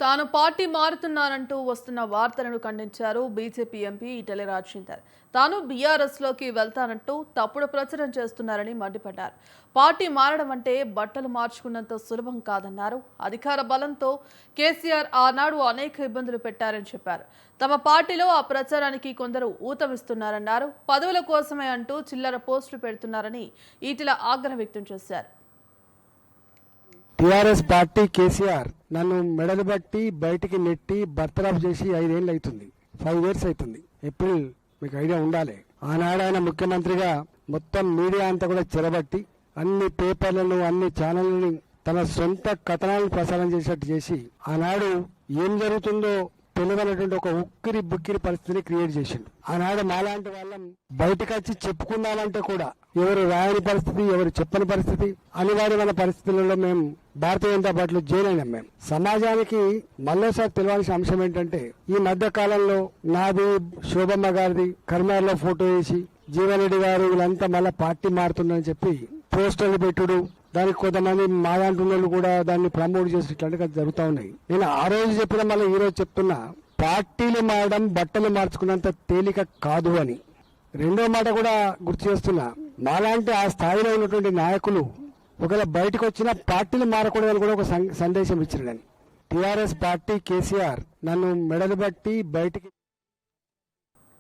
తాను పార్టీ మారుతున్నానంటూ వస్తున్న వార్తలను ఖండించారు బీజేపీ ఎంపీ ఈటెల రాజేందర్. తాను బీఆర్ఎస్లోకి వెళ్తానంటూ తప్పుడు ప్రచారం చేస్తున్నారని మండిపడ్డారు. పార్టీ మారడం అంటే బట్టలు మార్చుకున్నంత సులభం కాదన్నారు. అధికార బలంతో కేసీఆర్ ఆనాడు అనేక ఇబ్బందులు పెట్టారని చెప్పారు. తమ పార్టీలో ఆ ప్రచారానికి కొందరు ఊతమిస్తున్నారన్నారు. పదవుల కోసమే అంటూ చిల్లర పోస్టులు పెడుతున్నారని ఈటెల ఆగ్రహం వ్యక్తం చేశారు. టీఆర్ఎస్ పార్టీ కేసీఆర్ నన్ను మెడలు బట్టి బయటికి నెట్టి బర్తరఫ్ చేసి 5 ఏళ్ళు అవుతుంది, 5 ఇయర్స్ అవుతుంది. ఏప్రిల్ మీకు ఐడియా ఉండాలి. ఆనాడు ఆయన ముఖ్యమంత్రిగా మొత్తం మీడియా అంతా కూడా చెరబట్టి అన్ని పేపర్లను అన్ని ఛానళ్ళని తన సొంత కథనాలను ప్రసారం చేసేట్టు చేసి ఆనాడు ఏం జరుగుతుందో తెలియనటువంటి ఒక ఉక్కిరి బుక్కిరి పరిస్థితిని క్రియేట్ చేసిండు. ఆనాడు మాలాంటి వాళ్ళం బయటకు వచ్చి చెప్పుకుందామంటే కూడా ఎవరు రాయని పరిస్థితి, ఎవరు చెప్పని పరిస్థితి, అనివార్యమైన పరిస్థితులలో మేము భారతీయ జనతా పార్టీలో జైన్ అయినాం. మేము సమాజానికి మరోసారి తెలియాల్సిన అంశం ఏంటంటే ఈ మధ్య కాలంలో నాది, శోభమ్మ గారిది కరీంనగర్లో ఫోటో వేసి జీవన్ రెడ్డి గారు వీళ్ళంతా మళ్ళీ పార్టీ మారుతుందని చెప్పి పోస్టర్లు పెట్టుడు, దానికి కొంతమంది మాలాంటి కూడా దాన్ని ప్రమోట్ చేసి ఇట్లాంటివి జరుగుతూ ఉన్నాయి. నేను ఆ రోజు చెప్పిన మళ్ళీ ఈ రోజు చెప్తున్నా, పార్టీలు మారడం బట్టలు మార్చుకున్నంత తేలిక కాదు అని. రెండో మాట కూడా గుర్తు చేస్తున్నా, మాలాంటి ఆ స్థాయిలో ఉన్నటువంటి నాయకులు ఒకవేళ బయటకు వచ్చినా పార్టీలు మారకూడదని కూడా ఒక సందేశం ఇచ్చారని. టీఆర్ఎస్ పార్టీ కేసీఆర్ నన్ను మెడలు బట్టి బయటికి